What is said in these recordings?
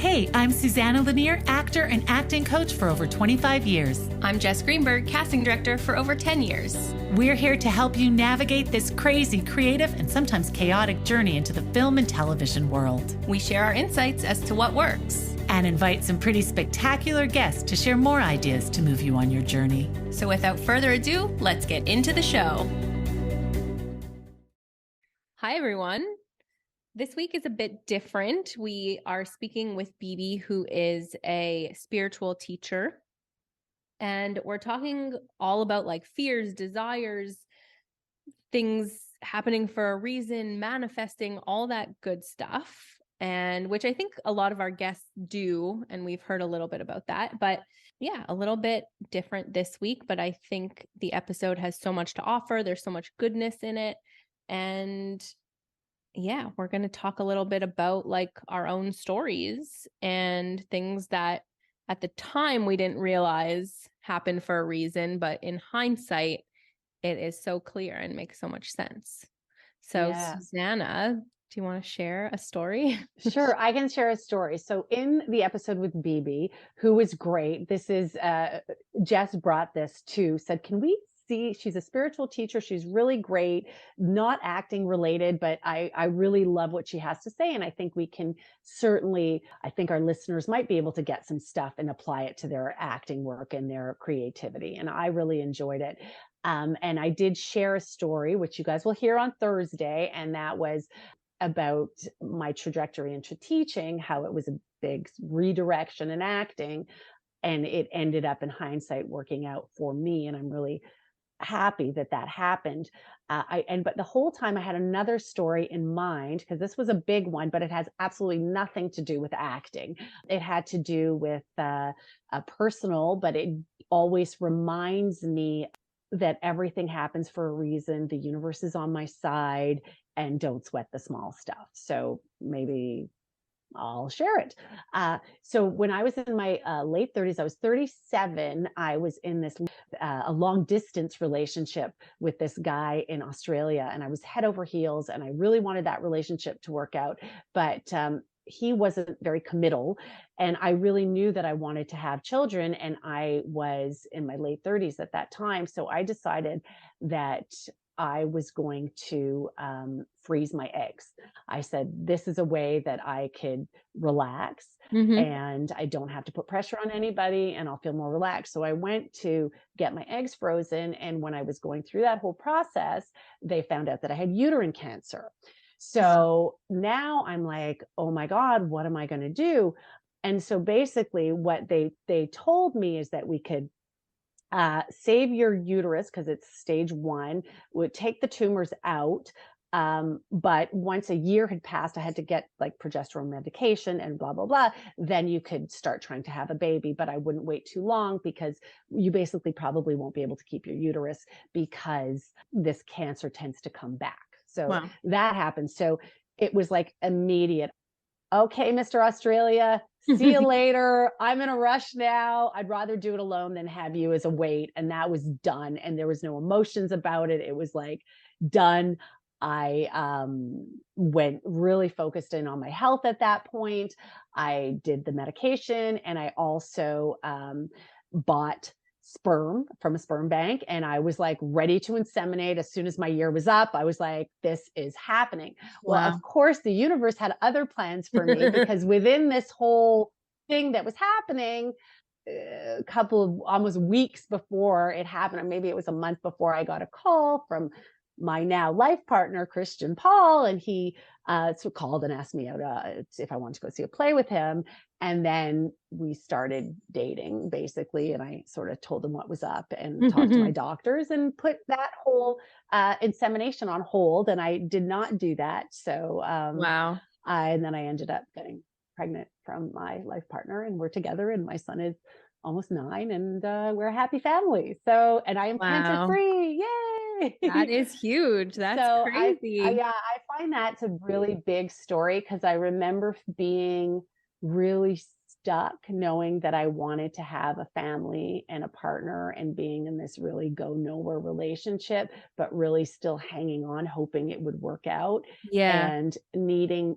Hey, I'm Susanna Lanier, actor and acting coach for over 25 years. I'm Jess Greenberg, casting director for over 10 years. We're here to help you navigate this crazy, creative, and sometimes chaotic journey into the film and television world. We share our insights as to what works. And invite some pretty spectacular guests to share more ideas to move you on your journey. So without further ado, let's get into the show. Hi, everyone. This week is a bit different. We are speaking with Bibi, who is a spiritual teacher. And we're talking all about like fears, desires, things happening for a reason, manifesting, all that good stuff. And which I think a lot of our guests do. And we've heard a little bit about that. But yeah, a little bit different this week. But I think the episode has so much to offer. There's so much goodness in it. And yeah, we're going to talk a little bit about like our own stories and things that at the time we didn't realize happened for a reason, but in hindsight, it is so clear and makes so much sense. So yeah. Susanna, do you want to share a story? Sure, I can share a story. So in the episode with Bibi, who was great, this is, Jess brought this too, said, can we see, she's a spiritual teacher. She's really great, not acting related, but I really love what she has to say. And I think we can certainly, I think our listeners might be able to get some stuff and apply it to their acting work and their creativity. And I really enjoyed it. And I did share a story, which you guys will hear on Thursday. And that was about my trajectory into teaching, how it was a big redirection in acting. And it ended up in hindsight working out for me. And I'm really happy that happened. But the whole time I had another story in mind, because this was a big one, but it has absolutely nothing to do with acting. It had to do with a personal, but it always reminds me that everything happens for a reason. The universe is on my side, and don't sweat the small stuff. So maybe I'll share it. So when I was in my late 30s, I was 37. I was in this a long distance relationship with this guy in Australia, and I was head over heels, and I really wanted that relationship to work out, but he wasn't very committal, and I really knew that I wanted to have children, and I was in my late 30s at that time. So I decided that I was going to freeze my eggs. I said, this is a way that I could relax and I don't have to put pressure on anybody, and I'll feel more relaxed. So I went to get my eggs frozen. And when I was going through that whole process, they found out that I had uterine cancer. So now I'm like, oh my God, what am I going to do? And so basically what they told me is that we could save your uterus, because it's stage 1, would take the tumors out. But once a year had passed, I had to get like progesterone medication and blah, blah, blah. Then you could start trying to have a baby, but I wouldn't wait too long, because you basically probably won't be able to keep your uterus, because this cancer tends to come back. So that happened. So it was like immediate. Okay, Mr. Australia, see you later. I'm in a rush now. I'd rather do it alone than have you as a wait. And that was done. And there was no emotions about it. It was like done. I went really focused in on my health at that point. I did the medication, and I also bought sperm from a sperm bank, and I was like ready to inseminate as soon as my year was up. I was like, this is happening. Well, of course, the universe had other plans for me, because within this whole thing that was happening, a couple of almost weeks before it happened, or maybe it was a month before, I got a call from my now life partner, Christian Paul, and he called and asked me out if I wanted to go see a play with him. And then we started dating, basically, and I sort of told him what was up and talked to my doctors and put that whole insemination on hold. And I did not do that. So and then I ended up getting pregnant from my life partner, and we're together, and my son is almost 9, and we're a happy family. So, and I am cancer free. Yay! That is huge. That's crazy. I find that's a really big story, because I remember being really stuck, knowing that I wanted to have a family and a partner, and being in this really go nowhere relationship, but really still hanging on, hoping it would work out. And needing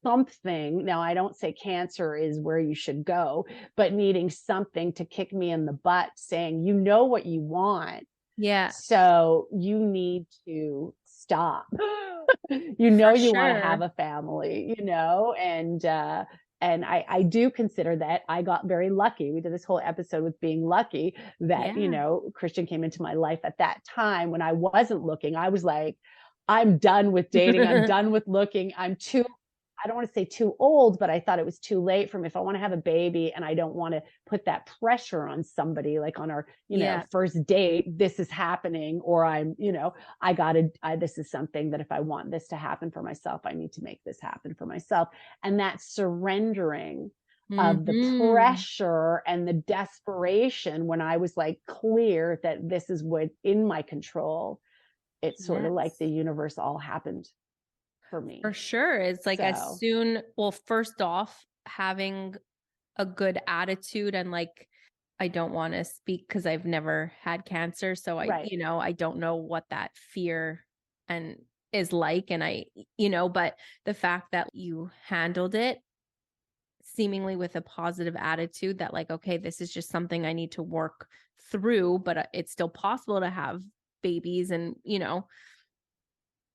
something. Now, I don't say cancer is where you should go, but needing something to kick me in the butt saying, you know what you want. Yeah. So you need to stop. You For you want to have sure. a family, and I do consider that I got very lucky. We did this whole episode with being lucky that, Yeah. Christian came into my life at that time when I wasn't looking. I was like, I'm done with dating. I'm done with looking. I don't want to say too old, but I thought it was too late for me. If I want to have a baby and I don't want to put that pressure on somebody, like on our, Yeah. first date, this is happening, or this is something that if I want this to happen for myself, I need to make this happen for myself. And that surrendering of the Mm-hmm. pressure and the desperation when I was like clear that this is what in my control, it's sort of like Yes. the universe all happened for For me. sure. It's like So, well, first off, having a good attitude and like, I don't want to speak because I've never had cancer. So right. I don't know what that fear and is like. And but the fact that you handled it seemingly with a positive attitude that like, okay, this is just something I need to work through, but it's still possible to have babies and,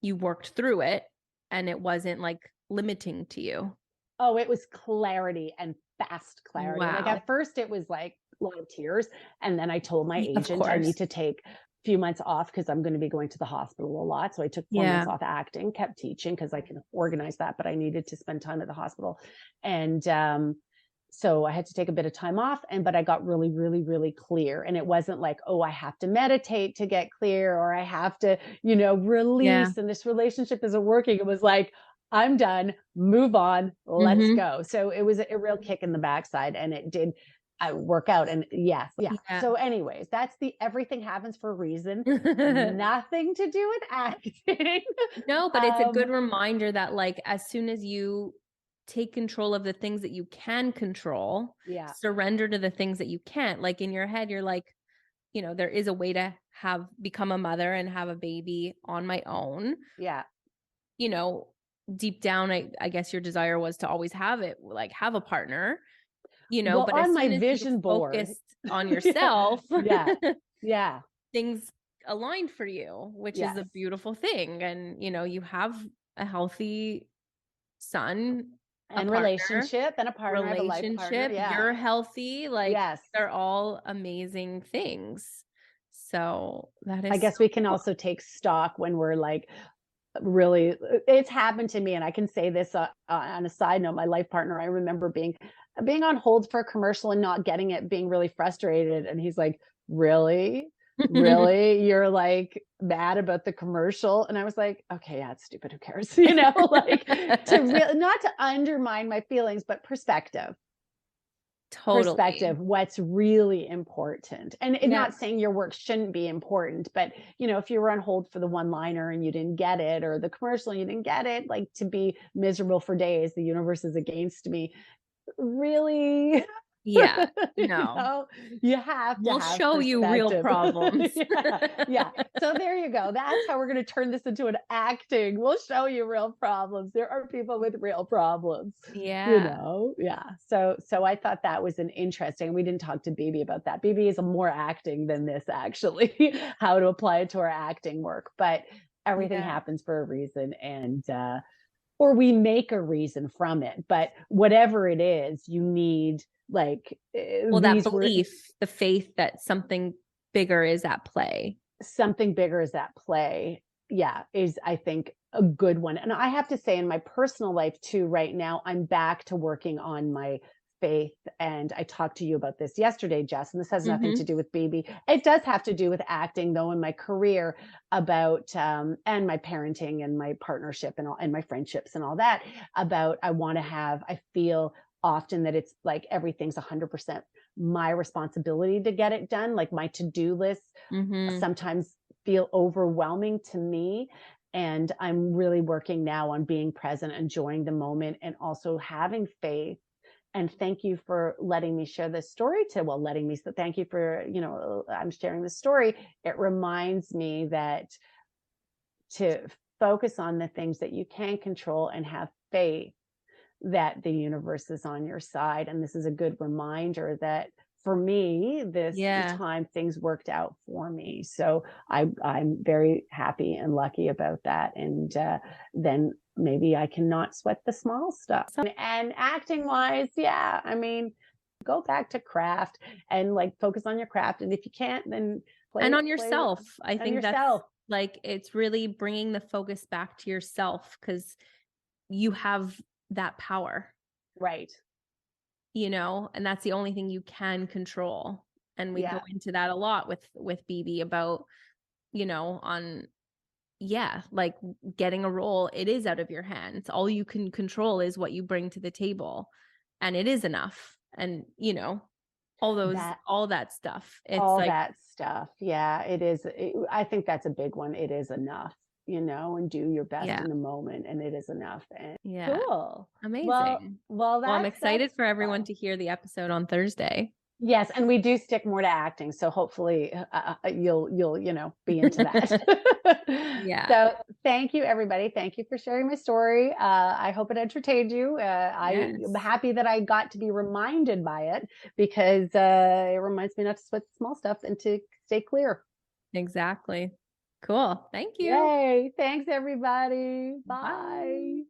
you worked through it and it wasn't like limiting to you. Oh, it was clarity and fast clarity. Like Wow. at first it was like a lot of tears. And then I told my Of agent I need course. to take a few months off because I'm going to be going to the hospital a lot. So I took 4 months Yeah. off acting, kept teaching because I can organize that, but I needed to spend time at the hospital. And so I had to take a bit of time off, but I got really, really, really clear. And it wasn't like, oh, I have to meditate to get clear, or I have to, Yeah. release, and this relationship isn't working. It was like, I'm done, move on, let's Mm-hmm. go. So it was a real kick in the backside, and it did work out. And yes, yeah. Yeah. So, anyways, that's the everything happens for a reason. Nothing to do with acting. No, but it's a good um, reminder that like as soon as you take control of the things that you can control, yeah, surrender to the things that you can't. Like in your head, you're like, there is a way to become a mother and have a baby on my own. yeah. You know, deep down, I guess your desire was to always have it, like have a partner, Well, but as on my soon as you vision board, focused on yeah, yourself, yeah, yeah, things aligned for you, which is yes. a beautiful thing. And, you have a healthy son, a And partner, relationship and a partner. I have a life partner. relationship, Yeah. you're healthy. Like Yes. they're all amazing things. So that I is so guess we can cool. also take stock when we're like, really, it's happened to me, and I can say this on a side note. My life partner, I remember being on hold for a commercial and not getting it, being really frustrated, and he's like, really, you're like mad about the commercial? And I was like, okay, yeah, it's stupid, who cares? Like, to really, not to undermine my feelings, but Totally. what's really important. And not Yes. saying your work shouldn't be important, but if you were on hold for the one liner and you didn't get it, or the commercial and you didn't get it, like, to be miserable for days, the universe is against me, really. Yeah. you No. know you have to We'll have show you real perspective. problems. Yeah, yeah. So there you go. That's how we're going to turn this into an acting. We'll show you real problems. There are people with real problems. Yeah. Yeah. So I thought that was an interesting. We didn't talk to BB about that. BB is a more acting than this, actually. How to apply it to our acting work, but everything Yeah. happens for a reason, and or we make a reason from it. But whatever it is, you need, like, Well, that these were belief, the faith that something bigger is at play. something bigger is at play. Yeah, is, I think, a good one. And I have to say, in my personal life too, right now, I'm back to working on my faith. And I talked to you about this yesterday, Jess, and this has nothing to Mm-hmm. do with BB. It does have to do with acting, though, in my career, about and my parenting and my partnership and all, and my friendships and all that. About, I feel often that it's like everything's 100% my responsibility to get it done. Like, my to-do list Mm-hmm. sometimes feel overwhelming to me. And I'm really working now on being present, enjoying the moment, and also having faith. And thank you for letting me share this story thank you for, I'm sharing this story. It reminds me that to focus on the things that you can control and have faith that the universe is on your side. And this is a good reminder that for me, this time things worked out for me. So I'm very happy and lucky about that. And then maybe I cannot sweat the small stuff. And acting wise, yeah, I mean, go back to craft and like focus on your craft. And if you can't, then and on yourself. I think yourself. That's like, it's really bringing the focus back to yourself, because you have that power. Right. You know, and that's the only thing you can control. And we go into that a lot with BB about, you know, on, like getting a role, it is out of your hands. All you can control is what you bring to the table, and it is enough. And, you know, all that stuff. It's all like that stuff. Yeah, it is. I think that's a big one. It is enough, you know, and do your best in the moment, and it is enough. And cool. Amazing. Well, I'm excited for everyone to hear the episode on Thursday. Yes, and we do stick more to acting, so hopefully you'll you know, be into that. So thank you, everybody. Thank you for sharing my story. I hope it entertained you. I'm happy that I got to be reminded by it, because it reminds me not to sweat the small stuff and to stay clear. Exactly. Cool. Thank you. Yay! Thanks, everybody. Bye.